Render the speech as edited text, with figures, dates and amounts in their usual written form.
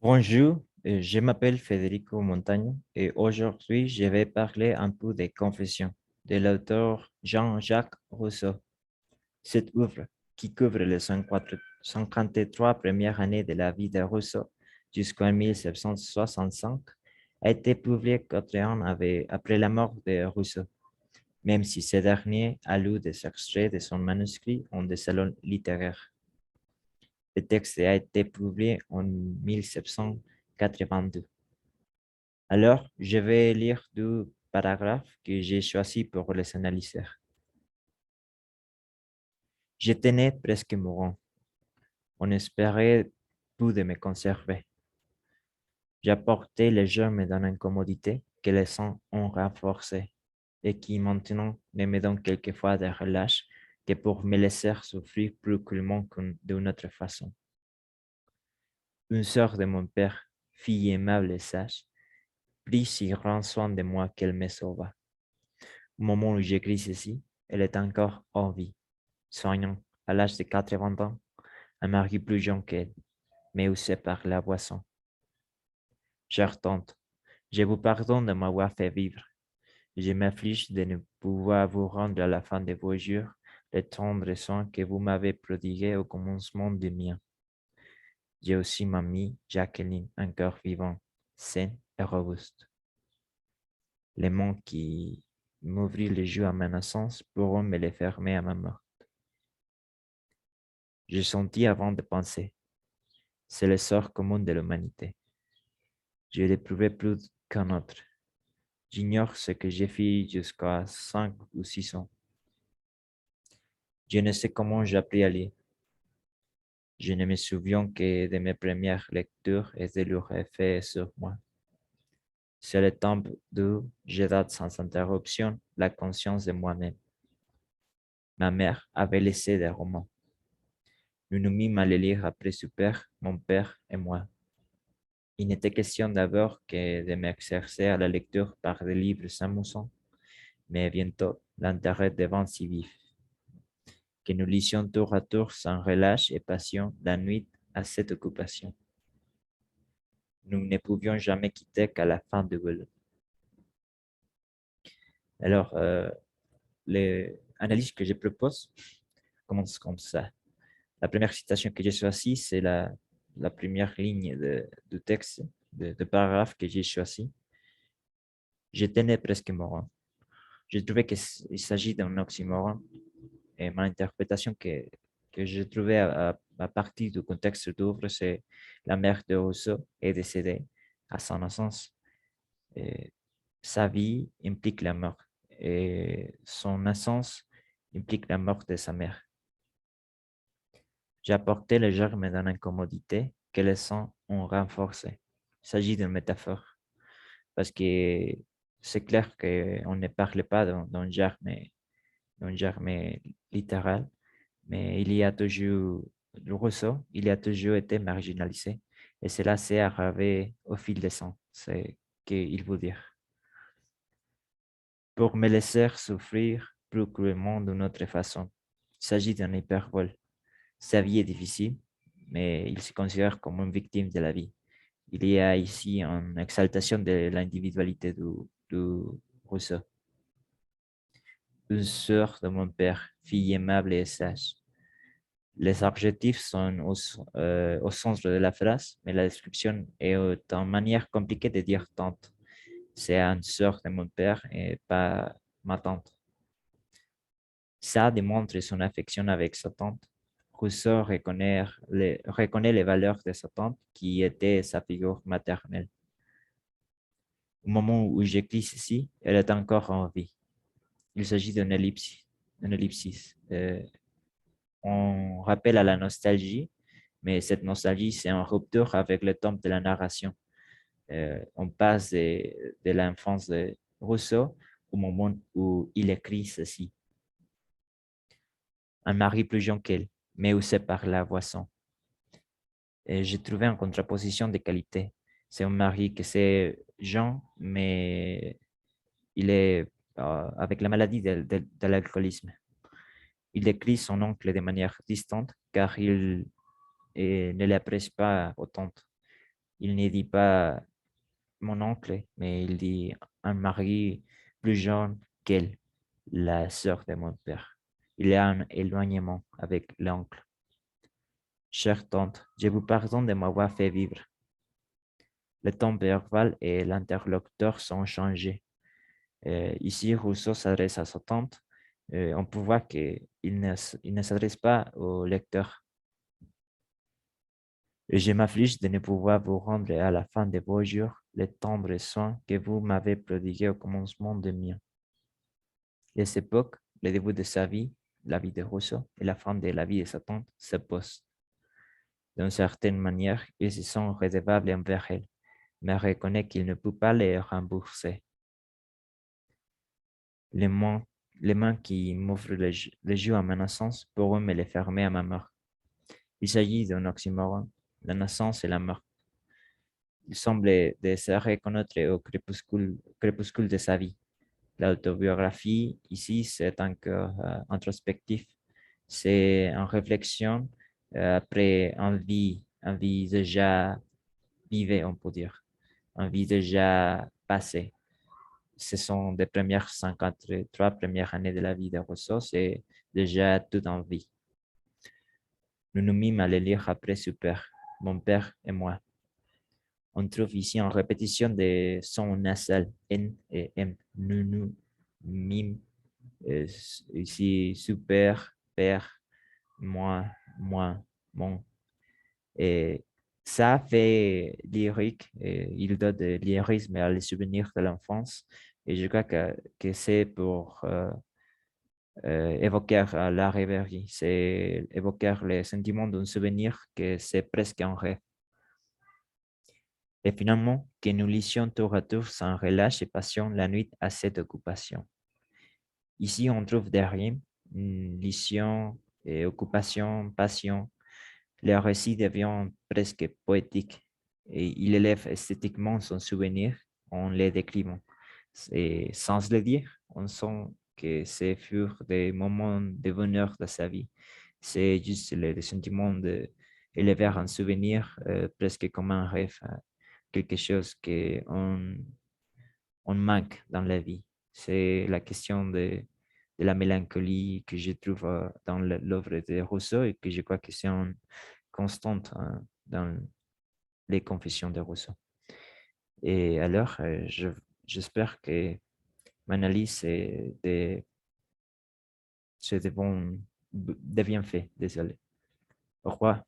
Bonjour, je m'appelle Federico Montagno et aujourd'hui je vais parler un peu des Confessions de l'auteur Jean-Jacques Rousseau. Cette œuvre, qui couvre les 53 premières années de la vie de Rousseau jusqu'en 1765, a été publiée 4 ans après la mort de Rousseau, même si ce dernier a lu des extraits de son manuscrit en des salons littéraires. Le texte a été publié en 1782. Alors, je vais lire deux paragraphes que j'ai choisis pour les analyser. J'étais né presque mourant. On espérait peu de me conserver. J'apportais les germes d'une incommodité que les sangs ont renforcée et qui maintenant ne me donne quelquefois des relâches que pour me laisser souffrir plus cruellement que d'une autre façon. Une sœur de mon père, fille aimable et sage, prit si grand soin de moi qu'elle me sauva. Au moment où j'écris ceci, elle est encore en vie, soignant, à l'âge de 80 ans, un mari plus jeune qu'elle, mais aussi par la boisson. Chère tante, je vous pardonne de m'avoir fait vivre. Je m'afflige de ne pouvoir vous rendre à la fin de vos jours les tendres soins que vous m'avez prodigués au commencement du mien. J'ai aussi mamie Jacqueline, encore vivante, saine et robuste. Les mains qui m'ouvrirent les yeux en menaçance pourront me les fermer à ma mort. Je sentis avant de penser. C'est le sort commun de l'humanité. Je l'éprouvais plus qu'un autre. J'ignore ce que j'ai fait jusqu'à 5 ou 6 ans. Je ne sais comment j'ai appris à lire. Je ne me souviens que de mes premières lectures et de leur effet sur moi. C'est le temps d'où je date sans interruption la conscience de moi-même. Ma mère avait laissé des romans. Nous nous mîmes à les lire après super, mon père et moi. Il n'était question d'abord que de m'exercer à la lecture par des livres s'amusant, mais bientôt l'intérêt devint si vif que nous lisions tour à tour sans relâche et passion la nuit à cette occupation. Nous ne pouvions jamais quitter qu'à la fin du boulot. Alors, l'analyse que je propose commence comme ça. La première citation que j'ai choisie, c'est la première ligne du texte, de paragraphe que j'ai choisi. J'étais né presque mourant. Je trouvais qu'il s'agit d'un oxymoron et mon interprétation que j'ai trouvée à partir du contexte d'œuvre, c'est la mère de Rousseau est décédée à son naissance. Et sa vie implique la mort et son naissance implique la mort de sa mère. J'ai apporté le germe d'une incommodité que les sangs ont renforcé. Il s'agit d'une métaphore parce que c'est clair qu'on ne parle pas d'un germe littéral, mais il y a toujours, le Rousseau, il y a toujours été marginalisé et cela s'est aggravé au fil des ans, c'est ce qu'il veut dire. Pour me laisser souffrir plus cruellement d'une autre façon. Il s'agit d'un hyperbole. Sa vie est difficile, mais il se considère comme une victime de la vie. Il y a ici une exaltation de l'individualité du Rousseau. Une sœur de mon père, fille aimable et sage. Les adjectifs sont au centre de la phrase, mais la description est une manière compliquée de dire tante. C'est une sœur de mon père et pas ma tante. Ça démontre son affection avec sa tante. Rousseau reconnaît les valeurs de sa tante qui était sa figure maternelle. Au moment où j'écris ceci, elle est encore en vie. Il s'agit d'une ellipse, une ellipsis. On rappelle à la nostalgie, mais cette nostalgie, c'est en rupture avec le temps de la narration. On passe de l'enfance de Rousseau au moment où il écrit ceci. Un mari plus jeune qu'elle, mais aussi par la boisson. Et j'ai trouvé en contraposition de qualité. C'est un mari que c'est jeune, mais il est avec la maladie de l'alcoolisme. Il écrit son oncle de manière distante car il ne l'apprécie pas autant. Il ne dit pas mon oncle, mais il dit un mari plus jeune qu'elle, la sœur de mon père. Il y a un éloignement avec l'oncle. Chère tante, je vous pardonne de m'avoir fait vivre. Le temps verbal et l'interlocuteur sont changés. Ici, Rousseau s'adresse à sa tante. On peut voir qu'il il ne s'adresse pas au lecteur. Et je m'afflige de ne pouvoir vous rendre à la fin de vos jours les tendres soins que vous m'avez prodigués au commencement de mien. Et cette époque, le début de sa vie, la vie de Rousseau, et la fin de la vie de sa tante s'opposent. D'une certaine manière, ils se sont redevables envers elle, mais reconnaît qu'il ne peut pas les rembourser. Les mains, les mains qui m'ouvrent les joues à ma naissance pourront me les fermer à ma mort. Il s'agit d'un oxymoron, la naissance et la mort. Il semble de se reconnaître au crépuscule de sa vie. L'autobiographie, ici, c'est encore introspectif. C'est en réflexion après une vie déjà vivée, on peut dire, une vie déjà passée. Ce sont des premières 53 premières années de la vie de Rousseau, c'est déjà tout en vie. Nous nous mîmes à le lire après super, mon père et moi. On trouve ici en répétition des sons nasales N et M. Nous mîmes, ici super, père, moi, mon. Et ça fait lyrique, et il donne de lyrisme à les souvenirs de l'enfance. Et je crois que c'est pour évoquer la rêverie, c'est évoquer les sentiments d'un souvenir que c'est presque un rêve. Et finalement, que nous lissions tour à tour sans relâche et passion la nuit à cette occupation. Ici, on trouve des rimes, lission, et occupation, passion. Le récit devient presque poétique et il élève esthétiquement son souvenir en les décrivant. Et sans le dire, on sent que ce furent des moments de bonheur de sa vie. C'est juste le sentiment d'élever un souvenir presque comme un rêve, quelque chose qu'on on manque dans la vie. C'est la question de la mélancolie que je trouve dans l'œuvre de Rousseau et que je crois que c'est une constante dans les confessions de Rousseau. Et alors, j'espère que mon analyse c'est de bien fait. Désolé. Au revoir.